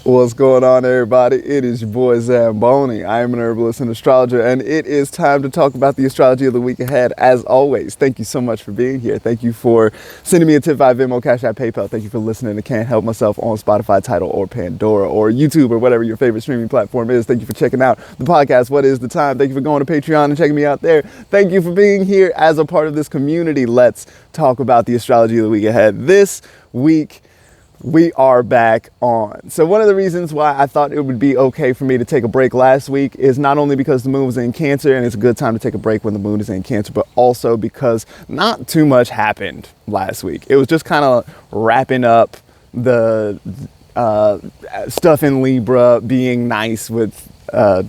What's going on, everybody? It is your boy Zamboni. I am an herbalist and astrologer, and it is time to talk about the astrology of the week ahead. As always, thank you so much for being here. Thank you for sending me a tip via Venmo, Cash App, PayPal. Thank you for listening to Can't Help Myself on Spotify, Tidal, or Pandora, or YouTube, or whatever your favorite streaming platform is. Thank you for checking out the podcast, What is the Time? Thank you for going to Patreon and checking me out there. Thank you for being here as a part of this community. Let's talk about the astrology of the week ahead. This week, we are back on. So one of the reasons why I thought it would be okay for me to take a break last week is not only because the moon was in Cancer and it's a good time to take a break when the moon is in Cancer, but also because not too much happened last week. It was just kind of wrapping up the stuff in Libra, being nice with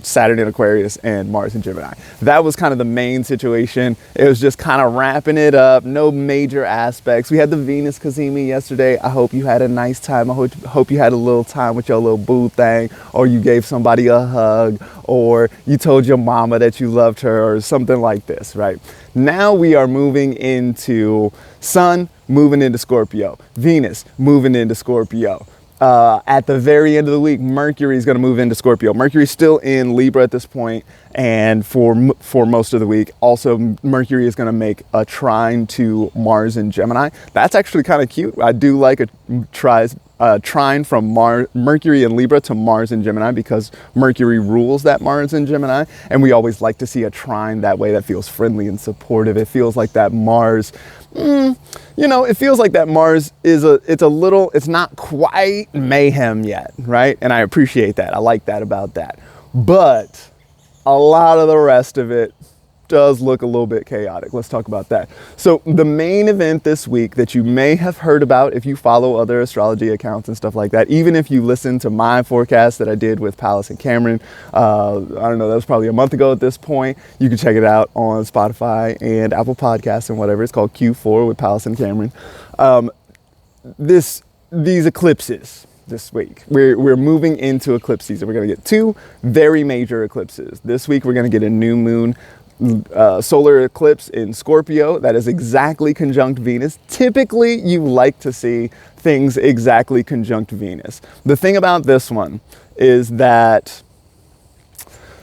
Saturn in Aquarius and Mars in Gemini. That was kind of the main situation. It was just kind of wrapping it up, no major aspects. We had the Venus Cazimi yesterday. I hope you had a nice time. I hope you had a little time with your little boo thing, or you gave somebody a hug, or you told your mama that you loved her, or something like this, right? Now we are moving into Sun moving into Scorpio, Venus moving into Scorpio. At the very end of the week, Mercury is going to move into Scorpio. Mercury's still in Libra at this point, and for most of the week. Also, Mercury is going to make a trine to Mars in Gemini. That's actually kind of cute. I do like a trine from Mercury in Libra to Mars in Gemini, because Mercury rules that Mars in Gemini, and we always like to see a trine that way. That feels friendly and supportive. It feels like that Mars, it feels like that Mars is it's not quite mayhem yet, right? And I appreciate that. I like that about that. But a lot of the rest of it does look a little bit chaotic. Let's talk about that. So the main event this week that you may have heard about if you follow other astrology accounts and stuff like that, even if you listen to my forecast that I did with Palace and Cameron, I don't know, that was probably a month ago at this point. You can check it out on Spotify and Apple Podcasts and whatever. It's called Q4 with Palace and Cameron. These eclipses this week, we're moving into eclipse season. We're going to get two very major eclipses. This week we're going to get a new moon solar eclipse in Scorpio that is exactly conjunct Venus. Typically, you like to see things exactly conjunct Venus. The thing about this one is that,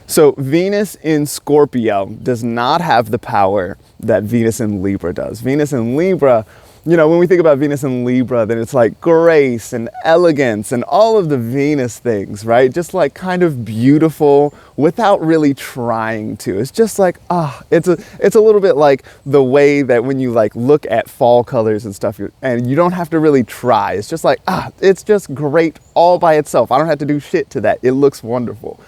so Venus in Scorpio does not have the power that Venus in Libra does. Venus in Libra, when we think about Venus in Libra, then it's like grace and elegance and all of the Venus things, right? Just like kind of beautiful without really trying to. It's just like, it's a little bit like the way that when you like look at fall colors and stuff, and you don't have to really try. It's just like, it's just great all by itself. I don't have to do shit to that. It looks wonderful.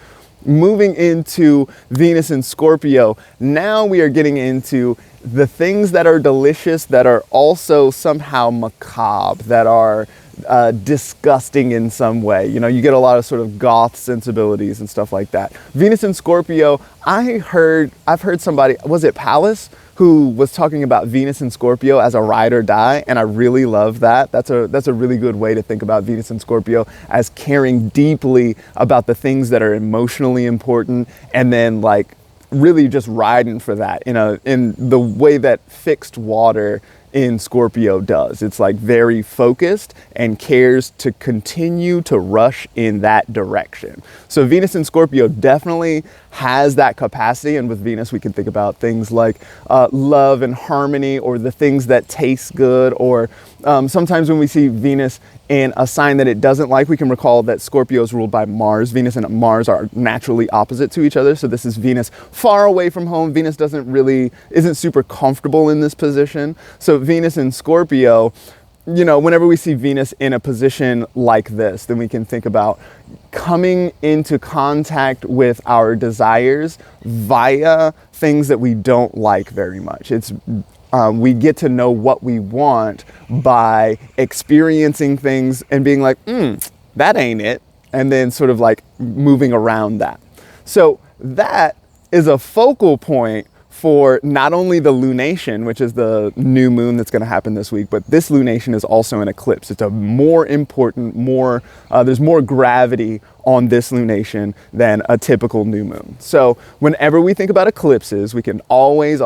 Moving into Venus in Scorpio, now we are getting into the things that are delicious, that are also somehow macabre, that are disgusting in some way. You get a lot of sort of goth sensibilities and stuff like that. Venus in Scorpio, I've heard somebody, was it Palace, who was talking about Venus in Scorpio as a ride or die, and I really love that. That's a really good way to think about Venus in Scorpio, as caring deeply about the things that are emotionally important, and then like really just riding for that in the way that fixed water in Scorpio does. It's like very focused and cares to continue to rush in that direction. So Venus in Scorpio definitely has that capacity. And with Venus, we can think about things like love and harmony, or the things that taste good, or sometimes when we see Venus in a sign that it doesn't like, we can recall that Scorpio is ruled by Mars. Venus and Mars are naturally opposite to each other. So this is Venus far away from home. Venus isn't super comfortable in this position. So Venus in Scorpio, whenever we see Venus in a position like this, then we can think about coming into contact with our desires via things that we don't like very much. We get to know what we want by experiencing things and being like, that ain't it. And then sort of like moving around that. So that is a focal point for not only the lunation, which is the new moon that's going to happen this week, but this lunation is also an eclipse. It's a more important, there's more gravity on this lunation than a typical new moon. So whenever we think about eclipses, we can always,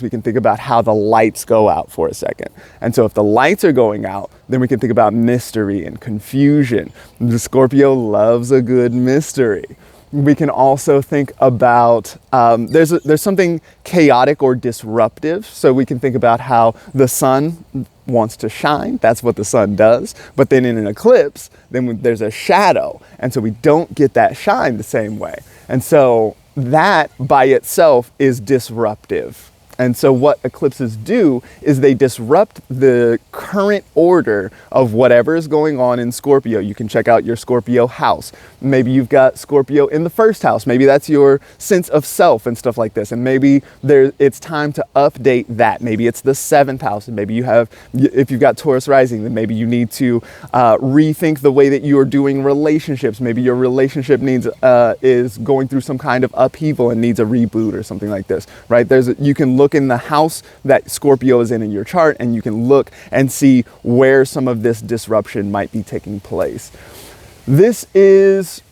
we can think about how the lights go out for a second. And so if the lights are going out, then we can think about mystery and confusion. The Scorpio loves a good mystery. We can also think about, there's something chaotic or disruptive. So we can think about how the sun wants to shine. That's what the sun does. But then in an eclipse, then there's a shadow. And so we don't get that shine the same way. And so that by itself is disruptive. And so what eclipses do is they disrupt the current order of whatever is going on in Scorpio. You can check out your Scorpio house. Maybe you've got Scorpio in the first house. Maybe that's your sense of self and stuff like this. And maybe it's time to update that. Maybe it's the 7th house. And maybe if you've got Taurus rising, then maybe you need to rethink the way that you are doing relationships. Maybe your relationship is going through some kind of upheaval and needs a reboot or something like this, right? You can look in the house that Scorpio is in your chart, and you can look and see where some of this disruption might be taking place. It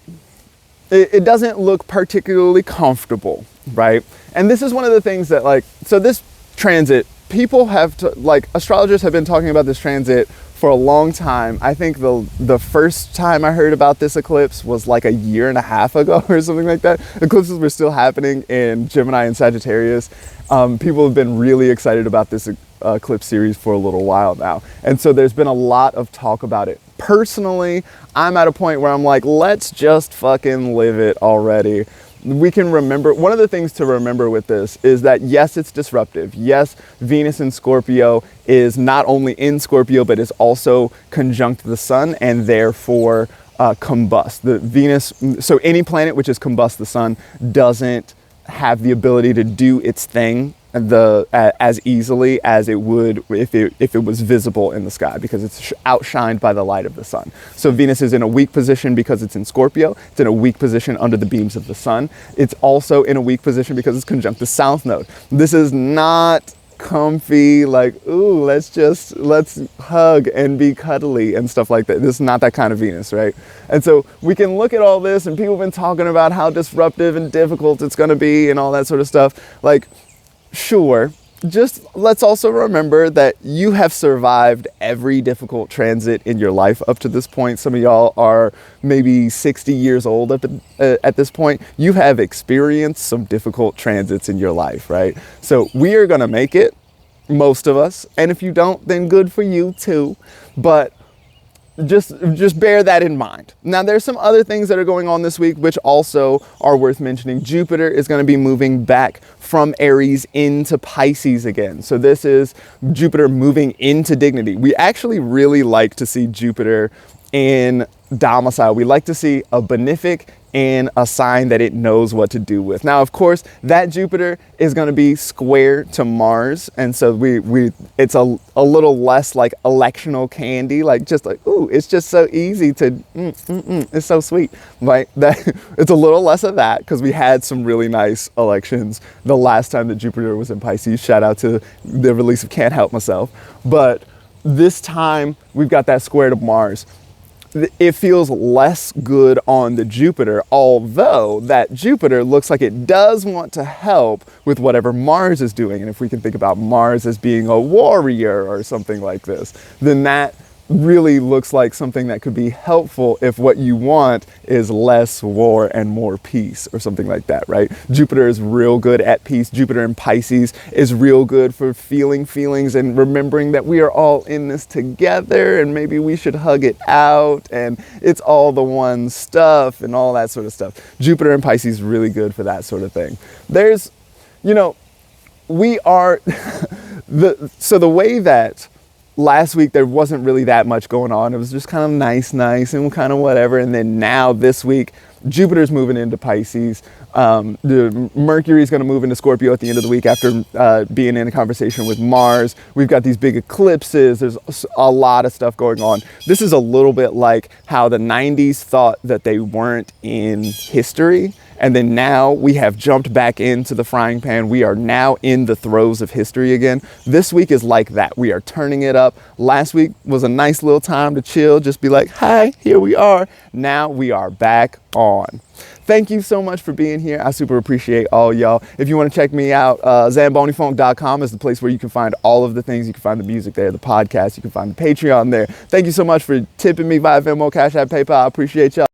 doesn't look particularly comfortable, right? And this is one of the things that so this transit, astrologers have been talking about this transit for a long time. I think the first time I heard about this eclipse was like a year and a half ago or something like that. Eclipses were still happening in Gemini and Sagittarius. People have been really excited about this eclipse series for a little while now. And so there's been a lot of talk about it. Personally, I'm at a point where I'm like, let's just fucking live it already. We can remember, one of the things to remember with this is that yes, it's disruptive. Yes, Venus in Scorpio is not only in Scorpio, but is also conjunct the sun and therefore combust. The Venus, so any planet which is combust the sun doesn't have the ability to do its thing as easily as it would if it was visible in the sky, because it's outshined by the light of the sun. So Venus is in a weak position because it's in Scorpio. It's in a weak position under the beams of the sun. It's also in a weak position because it's conjunct the south node. This is not comfy, like, ooh, let's hug and be cuddly and stuff like that. This is not that kind of Venus, right? And so we can look at all this, and people have been talking about how disruptive and difficult it's going to be and all that sort of stuff. Like, sure, just let's also remember that you have survived every difficult transit in your life up to this point. Some of y'all are maybe 60 years old at this point. You have experienced some difficult transits in your life, right? So we are going to make it, most of us. And if you don't, then good for you too. But just bear that in mind. Now, there's some other things that are going on this week which also are worth mentioning. Jupiter is going to be moving back from Aries into Pisces again. So this is Jupiter moving into dignity. We actually really like to see Jupiter in domicile. We like to see a benefic in a sign that it knows what to do with. Now, of course, that Jupiter is going to be square to Mars, and so it's a little less like electional candy, ooh, it's just so easy to it's so sweet, right? That it's a little less of that, because we had some really nice elections the last time that Jupiter was in Pisces. Shout out to the release of Can't Help Myself. But this time we've got that square to Mars. It feels less good on the Jupiter, although that Jupiter looks like it does want to help with whatever Mars is doing. And if we can think about Mars as being a warrior or something like this, then that really looks like something that could be helpful if what you want is less war and more peace or something like that, right? Jupiter is real good at peace. Jupiter in Pisces is real good for feeling feelings and remembering that we are all in this together, and maybe we should hug it out, and it's all the one stuff and all that sort of stuff. Jupiter in Pisces is really good for that sort of thing. There's, we are, so the way that last week there wasn't really that much going on. It was just kind of nice and kind of whatever. And then now this week, Jupiter's moving into Pisces. The Mercury's going to move into Scorpio at the end of the week after being in a conversation with Mars. We've got these big eclipses. There's a lot of stuff going on. This is a little bit like how the 90s thought that they weren't in history. And then now we have jumped back into the frying pan. We are now in the throes of history again. This week is like that. We are turning it up. Last week was a nice little time to chill, just be like, hi, here we are. Now we are back on. Thank you so much for being here. I super appreciate all y'all. If you want to check me out, ZamboniFunk.com is the place where you can find all of the things. You can find the music there, the podcast. You can find the Patreon there. Thank you so much for tipping me via Venmo, Cash App, PayPal. I appreciate y'all.